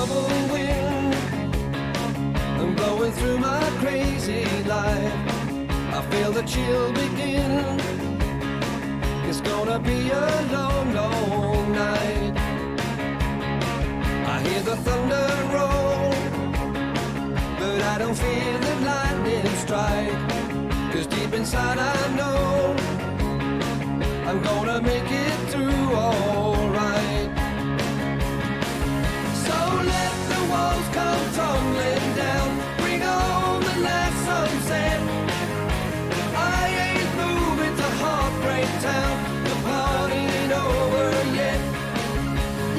trouble wind and blowing through my crazy life. I feel the chill begin. It's gonna be a long, long night. I hear the thunder roll, but I don't feel the lightning strike. 'Cause deep inside I know I'm gonna make it through all right. So let the walls come tumbling down, bring on the last sunset. I ain't moving to Heartbreak Town, the party ain't over yet.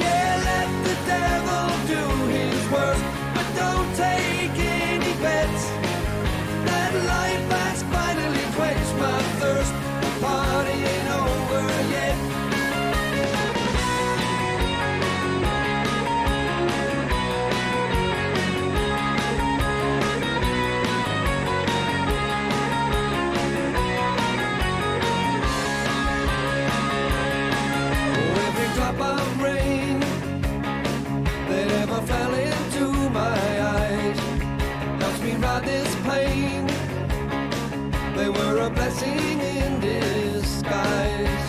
Yeah, let the devil do his worst, but don't take any bets. That life has finally quenched my thirst, the party ain't over yet. Every drop of rain that ever fell into my eyes helps me ride this pain. They were a blessing in disguise.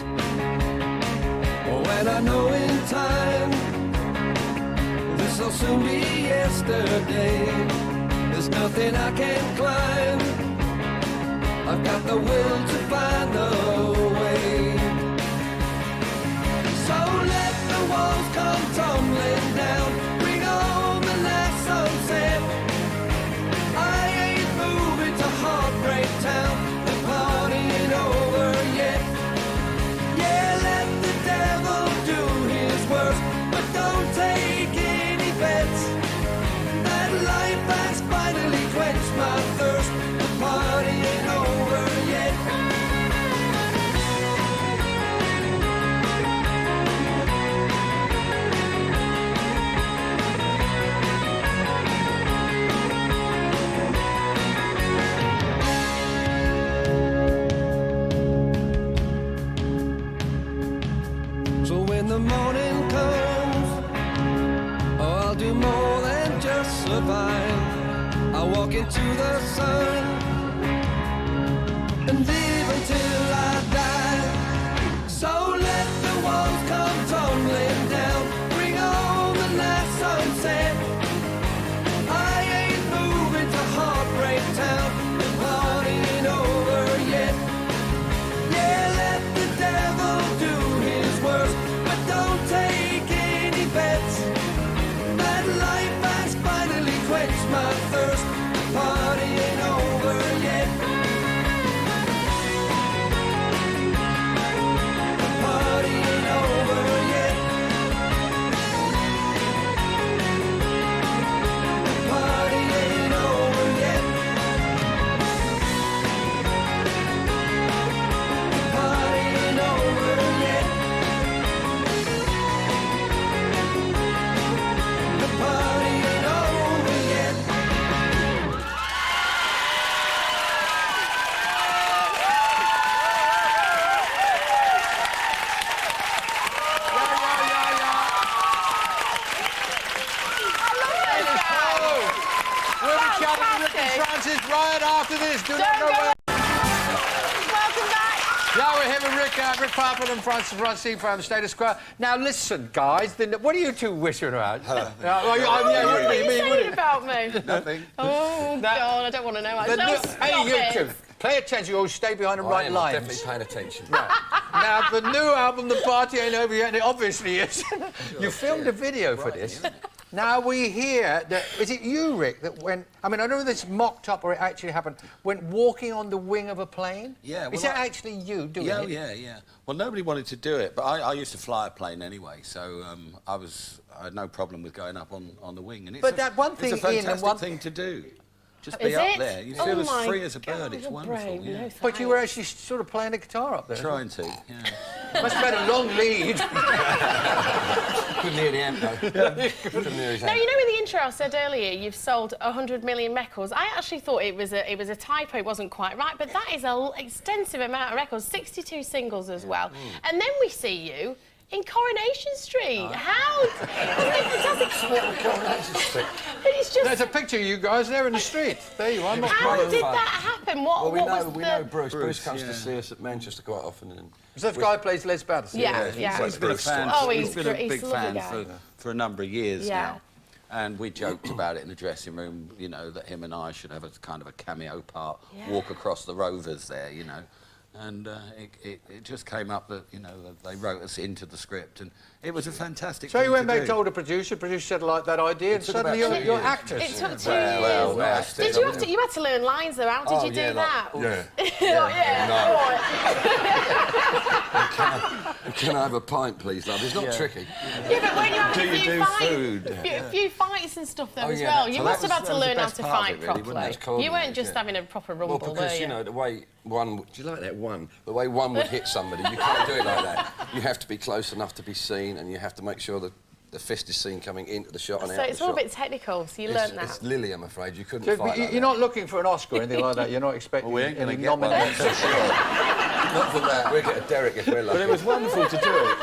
When I know in time this'll soon be yesterday. There's nothing I can't climb. I've got the will to find the way. So let the walls come tumbling down, bring on the last sunset. I ain't moving to Heartbreak Town, the party ain't over yet. Yeah, let the devil do his worst, but don't take any bets. That life has finally quenched my thirst, the party ain't over yet. So when the morning comes, oh, I'll do more than just survive. I'll walk into the sun and live until I die. So let the walls come tumbling down, bring on the last sunset. I ain't moving to Heartbreak Town, the party ain't over yet. Yeah, let the devil do his worst, but don't take any bets. That life has finally quenched my thirst, the party ain't over yet. The party ain't over yet. The party ain't over yet. The party ain't over yet. The party ain't over yet. We'll be chatting with Rick and Francis right after this. Do not go away. Welcome back. Yeah, we're here with Rick Parfitt and Francis Rossi from Status Quo. Now, listen, guys, what are you two whispering about? What are you saying about me? Nothing. Oh, God, I don't want to know. Hey, you two, play attention. You always stay behind the right I'm lines. definitely paying attention. Right. Now, the new album, The Party Ain't Over Yet, and it obviously is. You filmed a video for this. Now, we hear that... Is it you, Rick, that went... I mean, I don't know if it's mocked up or it actually happened. Went walking on the wing of a plane? Yeah. Is that actually you doing it? Yeah. Well, nobody wanted to do it, but I used to fly a plane anyway, so I had no problem with going up on the wing. And it's But that one thing it's a in and fantastic one thing to do. Just Is be up it? there. You Oh feel as my free as a bird. God, It's you're wonderful. brave. Yeah. No, But you were actually sort of playing the guitar up there. Trying to, yeah. Must have had a long lead. Couldn't hear the amp, though. Couldn't hear his Now, amp. you know in the intro I said earlier you've sold 100 million records. I actually thought it was a typo, it wasn't quite right, but that is an extensive amount of records, 62 singles as well. And then we see you in Coronation Street. How? But it's just... There's a picture of you guys there in the street. There you are. How did that happen? What Well, was we the... know Bruce. Bruce comes to see us at Manchester quite often. And Is that the guy who plays Les Battersea? Yeah. He's been a fan. Oh, he's been a he's big a lovely fan guy. for a number of years Yeah. now. And we joked about it in the dressing room, you know, that him and I should have a kind of a cameo part, walk across the Rovers there, you know. And it just came up that, you know, that they wrote us into the script, and it was a fantastic So thing you went to back, do. told the producer said, I like that idea, and took suddenly about you're 2 years. actors. It took 2 well, years. Did you have to? You had to learn lines though. How did you do that? Can I have a pint, please, love? It's not tricky. Yeah, but when you have Do a you few do fights, food? a few fights and stuff though as yeah, well. that- You so must that have had was to the learn how best to part of fight it, really, wasn't it? properly. It's cool, You weren't yeah. just having a proper Well, rumble, because, were you know, the way one... Do you like that one? The way one would hit somebody, you can't do it like that. You have to be close enough to be seen, and you have to make sure that the fist is seen coming into the shot and So out it's the all shot. a bit technical, so you learnt that. It's Lily, I'm afraid. You couldn't So fight like you're that. not looking for an Oscar or anything like that? You're not expecting Well, we ain't going to any get one, that's nominations? for sure. Not for that. We'll get a Derek if we're lucky. But it was wonderful to do it.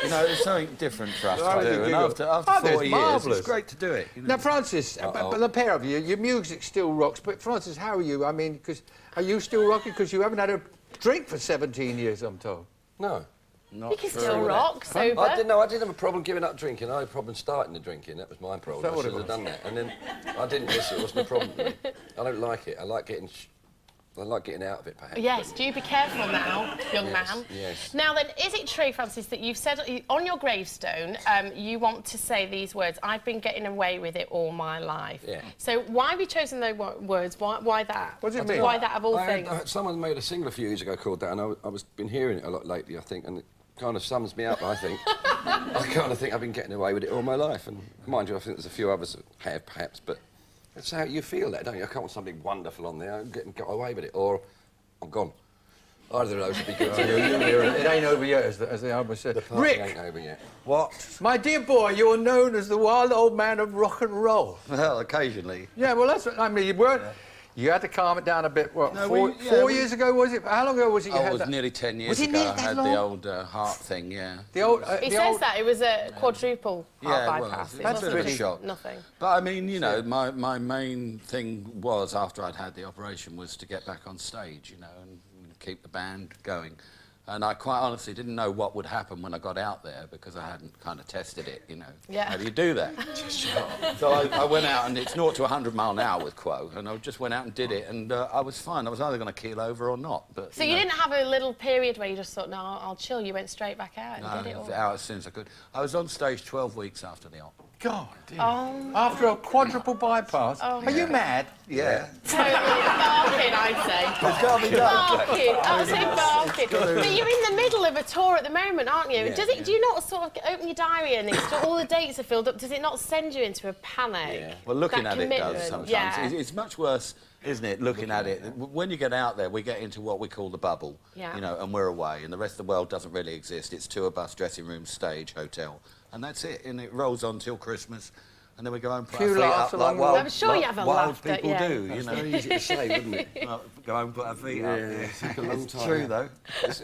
You know, it was something different for us How to did do. you And do it? after Oh, 40 that's years, marvellous. it's great to do it. You know? Now, Francis, but the pair of you, your music still rocks. But Francis, how are you? I mean, are you still rocking? Because you haven't had a drink for 17 years, I'm told. No. Not You can for- still rock, sober. I didn't have a problem giving up drinking. I had a problem starting the drinking. That was my problem. Is that I what should it have was? done that. And then I didn't miss it. It wasn't a problem to me. I don't like it. I like getting out of it, perhaps. Yes, do be careful now, young man. Yes. Now then, is it true, Francis, that you've said on your gravestone you want to say these words, I've been getting away with it all my life? Yeah. So why have you chosen those words? Why that? What does it mean? Why that of all things? Someone made a single a few years ago called that, and I was been hearing it a lot lately, I think, and it kind of sums me up, I think. I kind of think I've been getting away with it all my life, and mind you, I think there's a few others that have, perhaps, but that's how you feel that, don't you? I can't want something wonderful on there. I'm getting got away with it, or I'm gone. Either of those would be good. It ain't over yet, as the album said. The party Rick, ain't over yet. What? my dear boy, you are known as the wild old man of rock and roll. Well, occasionally. Yeah, well, that's what I mean. You weren't. You had to calm it down a bit. What? No, four we- years ago was it? How long ago was it? You Oh, had it was that? nearly 10 years Was it ago. nearly I that had long? the old heart thing, yeah. The old. He the says old, that it was a quadruple heart Yeah, well, bypass. it's It that's a wasn't bit of a pretty- shock. nothing. But I mean, you know, my main thing was, after I'd had the operation, was to get back on stage, you know, and keep the band going. And I quite honestly didn't know what would happen when I got out there, because I hadn't kind of tested it, you know. Yeah. How do you do that? So I went out, and it's 0 to 100 mile an hour with QUO, and I just went out and did it, and I was fine. I was either going to keel over or not. But So you know. didn't have a little period where you just thought, no, I'll chill. You went straight back out and No, did it I was all. out as soon as I could. I was on stage 12 weeks after the op. God, dear. Oh, After a quadruple bypass. Are you mad? Yeah. totally barking, I'd say. Barking, absolutely barking. But you're in the middle of a tour at the moment, aren't you? Do you not sort of open your diary and all the dates are filled up? Does it not send you into a panic? Yeah. Well, looking That at it does commitment? sometimes. Yeah. It's much worse, isn't it, looking at it? When you get out there, we get into what we call the bubble, Yeah. you know, and we're away, and the rest of the world doesn't really exist. It's tour bus, dressing room, stage, hotel, and that's it. And it rolls on till Christmas, and then we go home and put Few our feet laughs up along like the way. wild, I'm sure you have a wild laugh, people yeah. do, you know. Very easy to say, wouldn't it? Well, go home and put our feet up. It took a long It's time. true, though.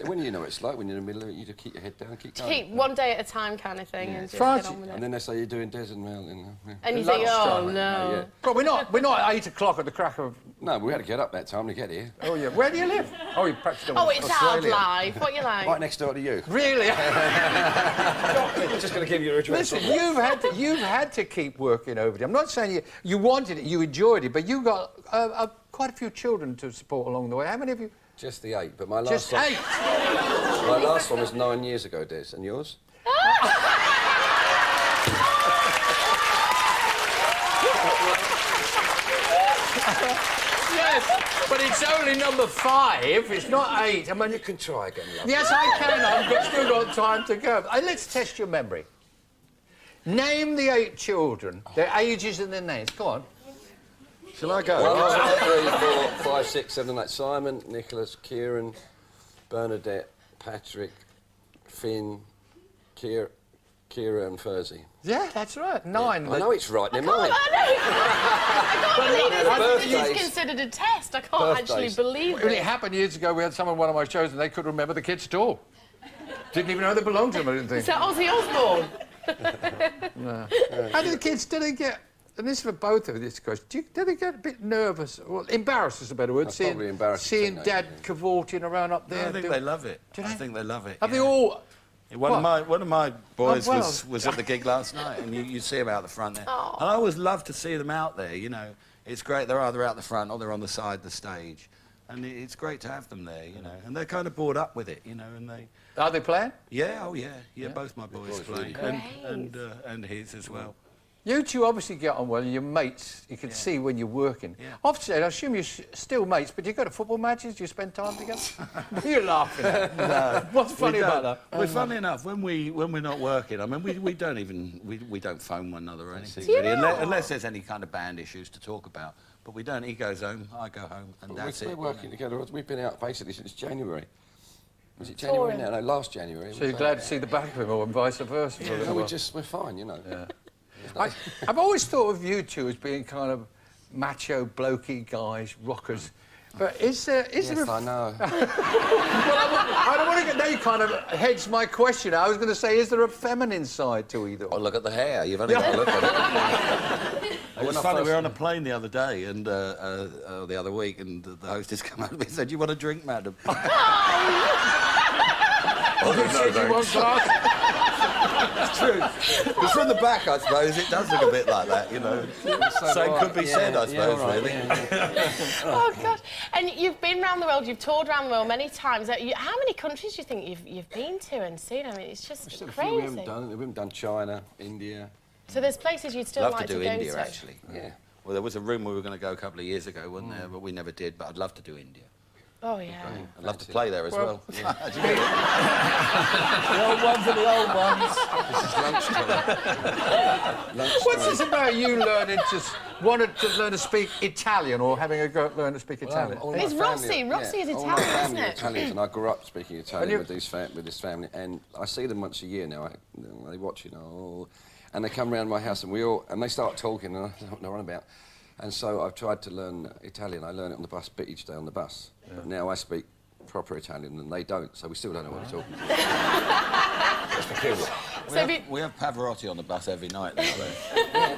When you know what it's like, when you're in the middle of it, you just keep your head down, keep going. Keep one day at a time kind of thing and just Francis- get on with it. And then they say you're doing Des and Mel. Yeah. And you think, oh, Lunchtime. no. Yeah. But we're not at 8 o'clock at the crack of. No, we had to get up that time to get here. Oh yeah. Where do you live? Oh, you practiced on Oh, it's hard Australia. life. What you like? Right next door to you. Really? Just going to give you a address. Listen, you've had to keep working over there. I'm not saying you wanted it, you enjoyed it, but you got quite a few children to support along the way. How many of you? Just the 8, but my last Just one, 8. my last one was 9 years ago, Des. And yours? Yes, but it's only number 5. It's not 8. I mean, You can try again, love. yes, I can. I've still got time to go. Let's test your memory. Name the 8 children, their ages and their names. Go on. Shall I go? 1, 2, 3, 4, 5, 6, 7, 8. Simon, Nicholas, Kieran, Bernadette, Patrick, Finn, Kira and Furzy. Yeah, that's right. 9. I know it's right, they're mine. I can't believe this Birthdays. is considered a test. I can't actually Birthdays. believe When it it. happened years ago, we had someone on one of my shows and they couldn't remember the kids at all. Didn't even know they belonged to him, I didn't Is think. that Ozzy Osbourne? How do the kids, do they get, and this is for both of you, this question, do they get a bit nervous, well, embarrassed is a better word, That's probably embarrassing seeing teenage, Dad yeah. cavorting around up there? I think they love it. Do I they? think they love it. Have they yeah. all... One of my boys Oh, well. was at the gig last night, and you see them out the front there. Oh. And I always love to see them out there. You know, it's great. They're either out the front or they're on the side of the stage, and it's great to have them there. You know, and they're kind of bored up with it. You know, and they. Are they playing? Yeah, oh yeah. Both my boys play, really and his as well. You two obviously get on well, and your mates, you can see when you're working. Yeah. Obviously, I assume you're still mates, but you go to football matches, do you spend time together? What are you laughing at? No. What's funny about that? Well, funny enough, when we're not working, I mean, we don't even we don't phone one another or anything really, unless there's any kind of band issues to talk about. But we don't. He goes home, I go home, and that's We're it. working together. We've been out basically since January. Was it January now? No, last January. So you're glad to see the back of him, or vice versa? for a little No, while. we're fine, you know. Yeah. I've always thought of you two as being kind of macho, blokey guys, rockers. But is there... Yes, there I know. Well, I don't want to get... Now you kind of hedged my question. I was going to say, is there a feminine side to either? Oh, look at the hair. You've only got to look at it. It was funny, we were on a plane the other day, and the other week, and the hostess came up to me and said, "You want a drink, madam?" It's true. Because from the back, I suppose, it does look a bit like that, you know. Same could be said, I suppose, really. Oh, gosh. And you've been around the world, you've toured around the world many times. How many countries do you think you've been to and seen? I mean, it's just We crazy. haven't done China, India. So there's places you'd still Love like to do go India, to? actually. Yeah. Well, there was a room we were going to go a couple of years ago, wasn't there? But we never did. But I'd love to do India. Oh, yeah. I'd love to play there as well. The old ones are the old ones. What's this about you learning wanted to learn to speak Italian or having a go at learning to speak Italian? All my It's Rossi. family- Rossi is all my Italian, family isn't are it? Italians, and I grew up speaking Italian you- with this family, and I see them once a year now. They watch, you know, and they come round my house, and they start talking, and I don't know what they're on about. And so I've tried to learn Italian. I learn it on the bus, bit each day on the bus. But now I speak proper Italian, and they don't, so we still don't know what we're talking about. That's peculiar. We have Pavarotti on the bus every night now, though.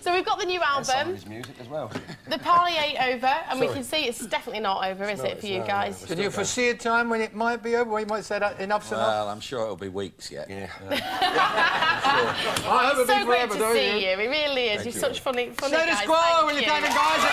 So we've got the new And some of album. his music as well. The party ain't over, and we can see it's definitely not over, is it, for you guys? Can you foresee a time when it might be over, where you might say that enough's enough? Well, I'm sure it'll be weeks yet. Yeah. I hope it'll So be great forever, to don't see you? you. It really is. You're such funny Status guys. quo, Thank will you you. kind of guys?